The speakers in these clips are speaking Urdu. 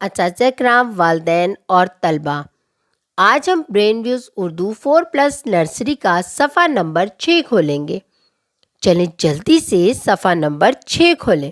اساتذہ کرام، والدین اور طلبہ۔ آج ہم برین ویوز اردو 4+ نرسری کا صفحہ نمبر 6 کھولیں گے۔ چلیں جلدی سے صفحہ نمبر 6 کھولیں۔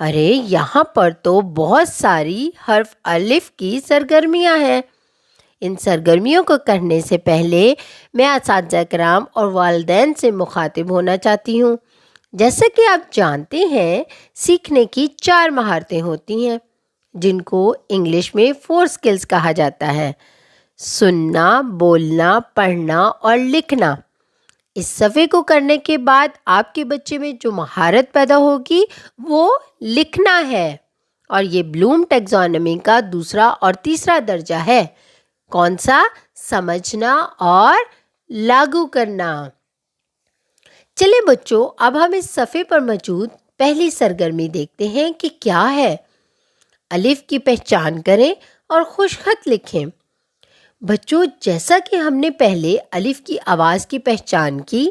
ارے یہاں پر تو بہت ساری حرف الف کی سرگرمیاں ہیں۔ ان سرگرمیوں کو کرنے سے پہلے میں اساتذہ کرام اور والدین سے مخاطب ہونا چاہتی ہوں۔ جیسا کہ آپ جانتے ہیں، سیکھنے کی 4 مہارتیں ہوتی ہیں جن کو انگلش میں 4 سکلز کہا جاتا ہے: سننا، بولنا، پڑھنا اور لکھنا۔ اس صفحے کو کرنے کے بعد آپ کے بچے میں جو مہارت پیدا ہوگی وہ لکھنا ہے، اور یہ بلوم ٹیکزانومی کا دوسرا اور تیسرا درجہ ہے۔ کون سا؟ سمجھنا اور لاگو کرنا۔ چلیں بچوں، اب ہم اس صفحے پر موجود پہلی سرگرمی دیکھتے ہیں کہ کیا ہے۔ الف کی پہچان کریں اور خوش خط لکھیں۔ بچوں، جیسا کہ ہم نے پہلے الف کی آواز کی پہچان کی،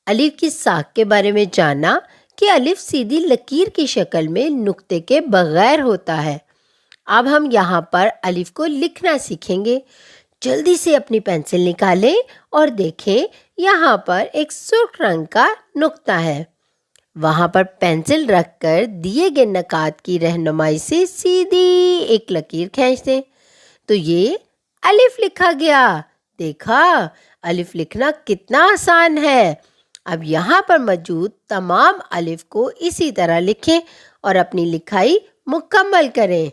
الف کی ساکھ کے بارے میں جانا کہ الف سیدھی لکیر کی شکل میں نقطے کے بغیر ہوتا ہے، اب ہم یہاں پر الف کو لکھنا سیکھیں گے۔ جلدی سے اپنی پینسل نکالیں اور دیکھیں، یہاں پر ایک سرخ رنگ کا نقطہ ہے۔ وہاں پر پینسل رکھ کر دیے گئے نقاط کی رہنمائی سے سیدھی ایک لکیر کھینچ دیں تو یہ الف لکھا گیا۔ دیکھا، الف لکھنا کتنا آسان ہے۔ اب یہاں پر موجود تمام الف کو اسی طرح لکھیں اور اپنی لکھائی مکمل کریں۔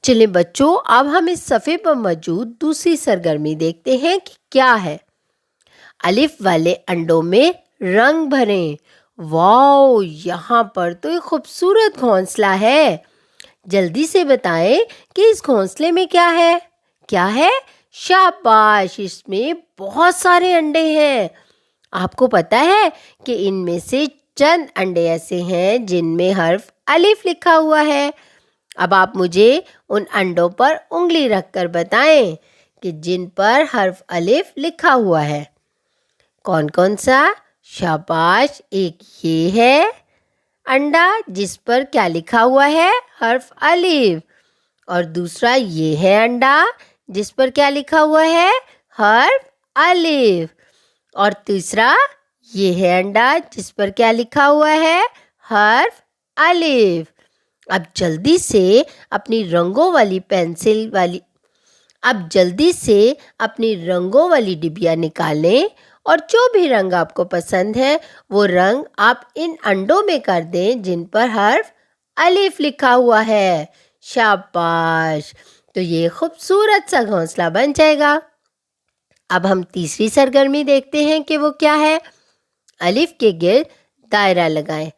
چلیں بچوں، اب ہم اس صفحے پر موجود دوسری سرگرمی دیکھتے ہیں کہ کیا ہے۔ الف والے انڈوں میں رنگ بھریں۔ واو، یہاں پر تو ایک خوبصورت گھونسلہ ہے۔ جلدی سے بتائیں کہ اس گھونسلے میں کیا ہے؟ کیا ہے؟ شاباش، اس میں بہت سارے انڈے ہیں۔ آپ کو پتہ ہے کہ ان میں سے چند انڈے ایسے ہیں جن میں حرف الف لکھا ہوا ہے۔ اب آپ مجھے ان انڈوں پر انگلی رکھ کر بتائیں کہ جن پر حرف الف لکھا ہوا ہے۔ کون کون سا؟ شاباش، ایک یہ ہے انڈا جس پر کیا لکھا ہوا ہے؟ حرف الف۔ اور دوسرا یہ ہے انڈا جس پر کیا لکھا ہوا ہے؟ حرف الف۔ اور تیسرا یہ ہے انڈا جس پر کیا لکھا ہوا ہے؟ حرف الف۔ اب جلدی سے اپنی رنگوں والی ڈبیا نکالیں اور جو بھی رنگ آپ کو پسند ہے وہ رنگ آپ ان انڈوں میں کر دیں جن پر حرف الف لکھا ہوا ہے۔ شاباش، تو یہ خوبصورت سا گھونسلہ بن جائے گا۔ اب ہم تیسری سرگرمی دیکھتے ہیں کہ وہ کیا ہے۔ الف کے گرد دائرہ لگائیں۔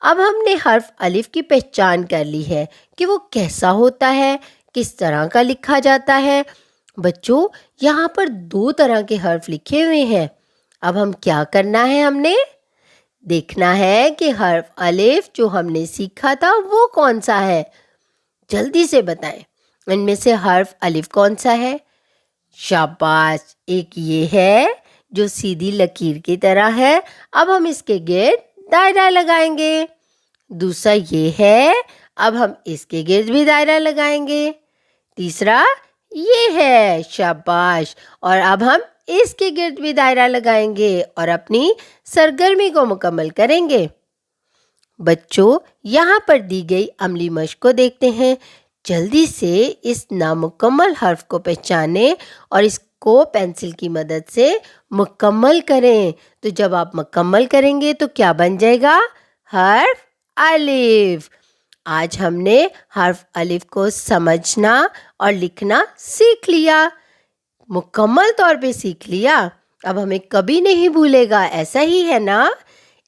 اب ہم نے حرف الف کی پہچان کر لی ہے کہ وہ کیسا ہوتا ہے، کس طرح کا لکھا جاتا ہے۔ بچوں، یہاں پر 2 طرح کے حرف لکھے ہوئے ہیں۔ اب ہم کیا کرنا ہے؟ ہم نے دیکھنا ہے کہ حرف الف جو ہم نے سیکھا تھا وہ کون سا ہے۔ جلدی سے بتائیں، ان میں سے حرف الف کون سا ہے؟ شاباش، ایک یہ ہے جو سیدھی لکیر کی طرح ہے، اب ہم اس کے گرد دائرہ لگائیں گے۔ دوسرا یہ ہے، اب ہم اس کے گرد بھی دائرہ لگائیں گے۔ تیسرا یہ ہے، شاباش، اور اب ہم اس کے گرد بھی دائرہ لگائیں گے اور اپنی سرگرمی کو مکمل کریں گے۔ بچوں، یہاں پر دی گئی عملی مشق کو دیکھتے ہیں۔ جلدی سے اس نامکمل حرف کو پہچانیں اور اس کو پینسل کی مدد سے مکمل کریں۔ تو جب آپ مکمل کریں گے تو کیا بن جائے گا؟ حرف الف۔ آج ہم نے حرف الف کو سمجھنا اور لکھنا سیکھ لیا، مکمل طور پہ سیکھ لیا۔ اب ہمیں کبھی نہیں بھولے گا، ایسا ہی ہے نا؟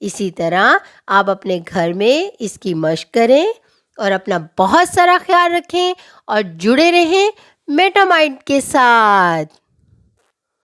اسی طرح آپ اپنے گھر میں اس کی مشق کریں اور اپنا بہت سارا خیال رکھیں اور جڑے رہیں میٹا مائنڈ کے ساتھ۔